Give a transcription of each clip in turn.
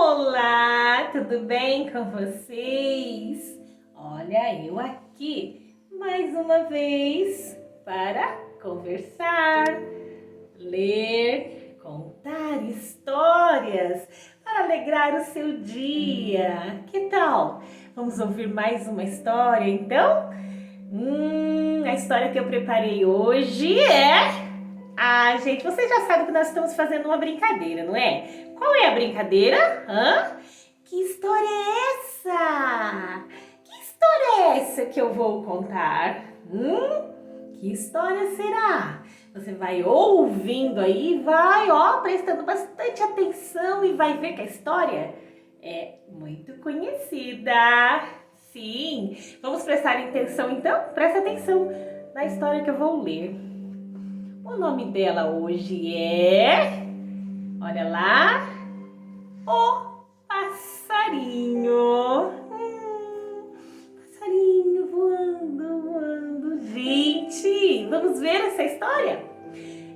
Olá, tudo bem com vocês? Olha, eu aqui mais uma vez para conversar, ler, contar histórias para alegrar o seu dia. Que tal? Vamos ouvir mais uma história então? A história que eu preparei hoje é... gente, vocês já sabem que nós estamos fazendo uma brincadeira, não é? Qual é a brincadeira? Que história é essa? Que história é essa que eu vou contar? Que história será? Você vai ouvindo aí, vai, prestando bastante atenção e vai ver que a história é muito conhecida. Sim, vamos prestar atenção então? Presta atenção na história que eu vou ler. O nome dela hoje é... Olha lá. O passarinho. Passarinho voando. Gente, vamos ver essa história?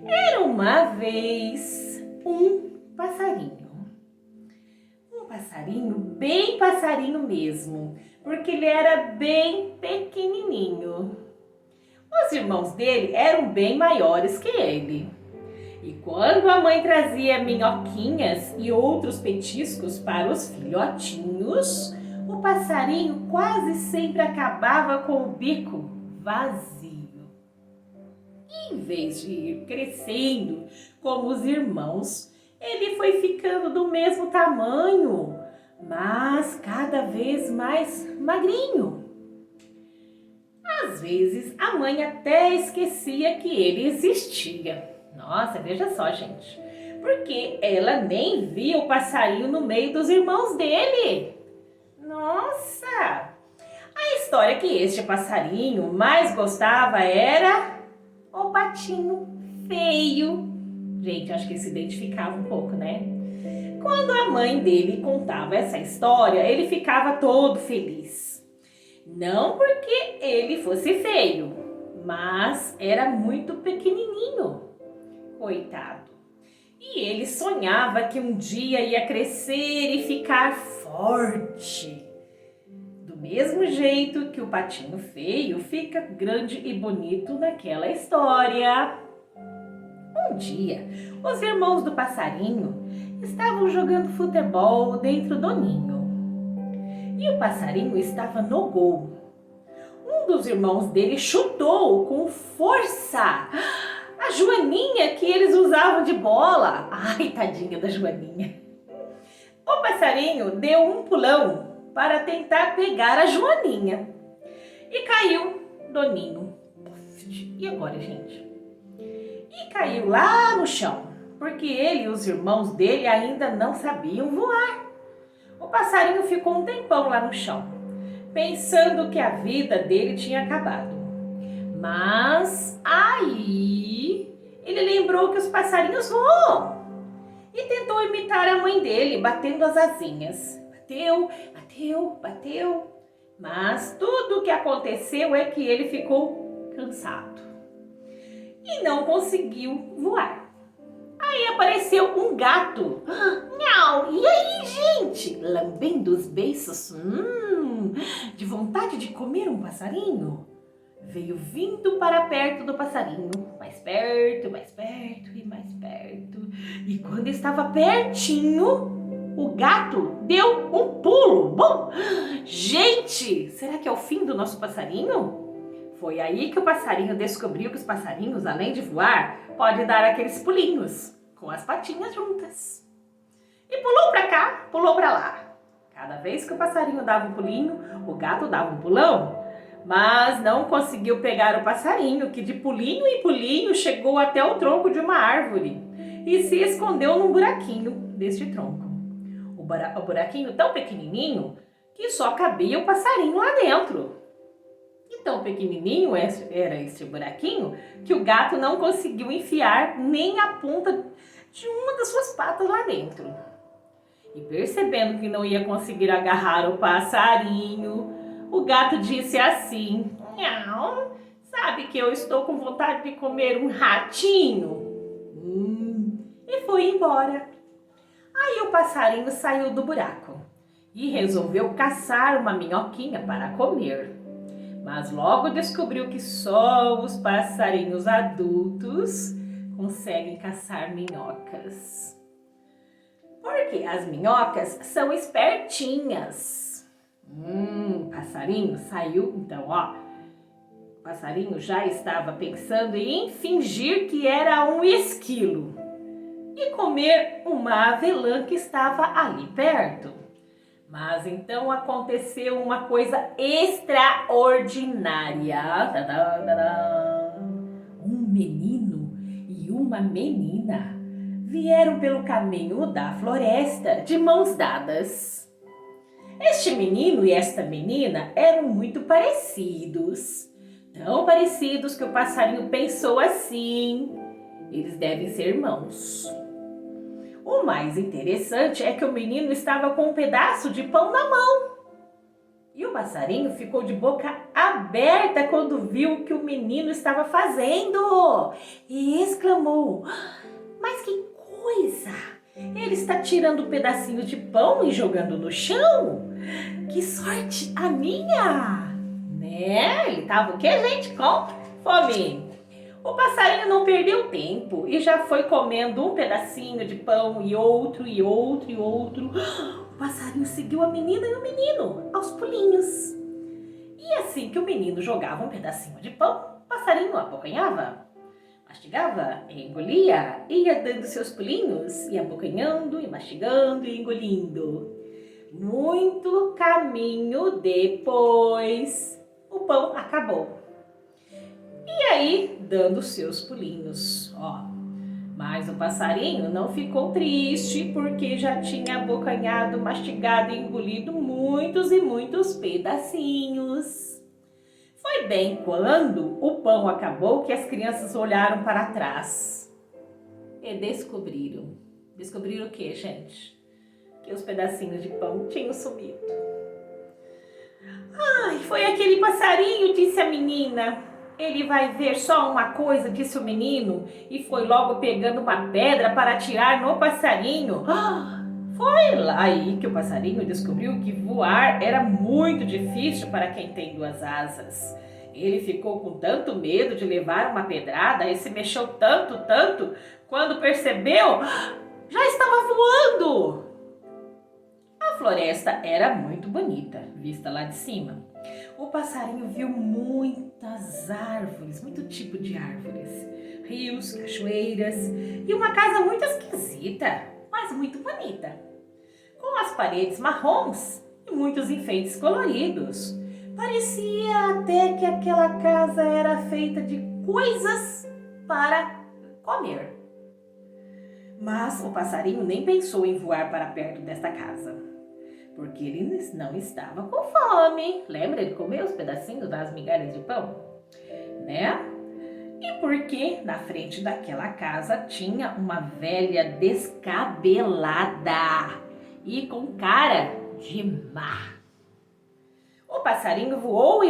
Era uma vez um passarinho. Um passarinho, bem passarinho mesmo, porque ele era bem pequenininho. Os irmãos dele eram bem maiores que ele. E quando a mãe trazia minhoquinhas e outros petiscos para os filhotinhos, o passarinho quase sempre acabava com o bico vazio. E em vez de ir crescendo como os irmãos, ele foi ficando do mesmo tamanho, mas cada vez mais magrinho. Às vezes, a mãe até esquecia que ele existia. Nossa, veja só, gente. Porque ela nem via o passarinho no meio dos irmãos dele. Nossa! A história que este passarinho mais gostava era o patinho feio. Gente, acho que ele se identificava um pouco, né? Quando a mãe dele contava essa história, ele ficava todo feliz. Não porque ele fosse feio, mas era muito pequenininho, coitado. E ele sonhava que um dia ia crescer e ficar forte. Do mesmo jeito que o patinho feio fica grande e bonito naquela história. Um dia, os irmãos do passarinho estavam jogando futebol dentro do ninho. E o passarinho estava no gol. Um dos irmãos dele chutou com força a joaninha que eles usavam de bola. Ai, tadinha da joaninha. O passarinho deu um pulão para tentar pegar a joaninha e caiu do ninho. E agora, gente? E caiu lá no chão, porque ele e os irmãos dele ainda não sabiam voar. O passarinho ficou um tempão lá no chão, pensando que a vida dele tinha acabado. Mas aí ele lembrou que os passarinhos voam e tentou imitar a mãe dele, batendo as asinhas. Bateu, bateu, bateu. Mas tudo o que aconteceu é que ele ficou cansado e não conseguiu voar. Aí apareceu um gato. Miau! E aí, gente? Lambendo os beiços. De vontade de comer um passarinho? Veio vindo para perto do passarinho. Mais perto e mais perto. E quando estava pertinho, o gato deu um pulo. Bom, gente, será que é o fim do nosso passarinho? Foi aí que o passarinho descobriu que os passarinhos, além de voar, podem dar aqueles pulinhos com as patinhas juntas. E pulou para cá, pulou para lá. Cada vez que o passarinho dava um pulinho, o gato dava um pulão, mas não conseguiu pegar o passarinho, que de pulinho em pulinho chegou até o tronco de uma árvore e se escondeu num buraquinho deste tronco. O buraquinho tão pequenininho que só cabia o passarinho lá dentro. E tão pequenininho era esse buraquinho que o gato não conseguiu enfiar nem a ponta de uma das suas patas lá dentro. E percebendo que não ia conseguir agarrar o passarinho, o gato disse assim: "Miau, sabe que eu estou com vontade de comer um ratinho?" E foi embora. Aí o passarinho saiu do buraco e resolveu caçar uma minhoquinha para comer. Mas logo descobriu que só os passarinhos adultos conseguem caçar minhocas. Porque as minhocas são espertinhas. O passarinho saiu, então, o passarinho já estava pensando em fingir que era um esquilo e comer uma avelã que estava ali perto. Mas então aconteceu uma coisa extraordinária. Um menino e uma menina vieram pelo caminho da floresta de mãos dadas. Este menino e esta menina eram muito parecidos. Tão parecidos que o passarinho pensou assim: eles devem ser irmãos. O mais interessante é que o menino estava com um pedaço de pão na mão. E o passarinho ficou de boca aberta quando viu o que o menino estava fazendo e exclamou: mas que coisa! Ele está tirando um pedacinho de pão e jogando no chão? Que sorte a minha! Né? Ele estava o quê, gente? Com fome. O passarinho não perdeu tempo e já foi comendo um pedacinho de pão e outro, e outro, e outro. O passarinho seguiu a menina e o menino aos pulinhos. E assim que o menino jogava um pedacinho de pão, o passarinho abocanhava, mastigava, engolia, ia dando seus pulinhos e abocanhando, e mastigando e engolindo. Muito caminho depois, o pão acabou. E aí, dando seus pulinhos, Mas o passarinho não ficou triste porque já tinha abocanhado, mastigado e engolido muitos e muitos pedacinhos. Foi bem quando o pão acabou que as crianças olharam para trás e descobriram. Descobriram o quê, gente? Que os pedacinhos de pão tinham sumido. Ai, foi aquele passarinho, disse a menina. Ele vai ver só uma coisa, disse o menino, e foi logo pegando uma pedra para atirar no passarinho. Foi lá aí que o passarinho descobriu que voar era muito difícil para quem tem duas asas. Ele ficou com tanto medo de levar uma pedrada e se mexeu tanto, quando percebeu, já estava voando. A floresta era muito bonita, vista lá de cima. O passarinho viu muitas árvores, muito tipo de árvores, rios, cachoeiras e uma casa muito esquisita, mas muito bonita, com as paredes marrons e muitos enfeites coloridos. Parecia até que aquela casa era feita de coisas para comer. Mas o passarinho nem pensou em voar para perto desta casa, porque ele não estava com fome. Lembra? Ele comeu os pedacinhos das migalhas de pão, né? E porque na frente daquela casa tinha uma velha descabelada e com cara de má. O passarinho voou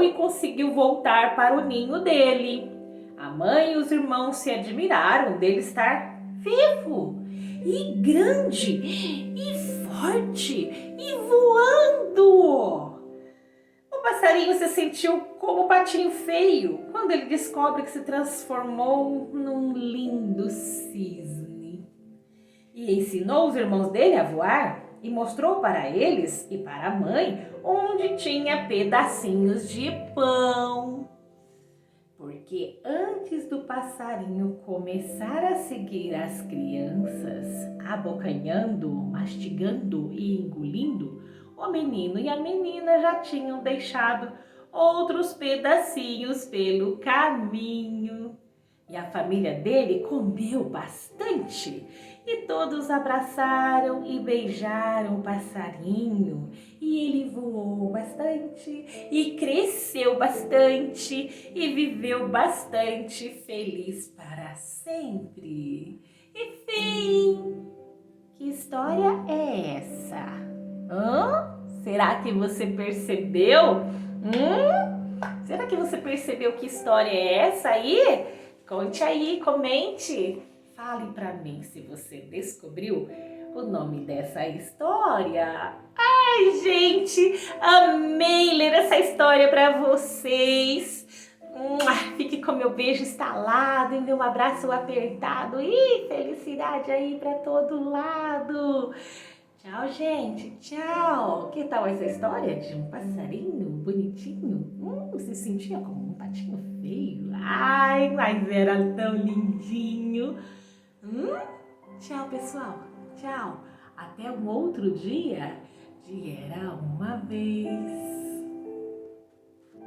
e conseguiu voltar para o ninho dele. A mãe e os irmãos se admiraram dele estar vivo e grande e forte e voando. O passarinho se sentiu como um patinho feio quando ele descobre que se transformou num lindo cisne. E ensinou os irmãos dele a voar e mostrou para eles e para a mãe onde tinha pedacinhos de pão. Porque antes do passarinho começar a seguir as crianças, abocanhando, mastigando e engolindo, o menino e a menina já tinham deixado outros pedacinhos pelo caminho. E a família dele comeu bastante. E todos abraçaram e beijaram o passarinho. E ele voou bastante e cresceu bastante e viveu bastante feliz para sempre. E fim! Que história é essa? Será que você percebeu? Será que você percebeu que história é essa aí? Conte aí, comente. Fale para mim se você descobriu o nome dessa história. Ai, gente, amei ler essa história para vocês. Fique com meu beijo estalado e meu abraço apertado. E felicidade aí para todo lado. Tchau, gente. Tchau. Que tal essa história de um passarinho bonitinho? Se sentia como um patinho feio. Ai, mas era tão lindinho. Tchau, pessoal. Tchau. Até um outro dia de Era Uma Vez.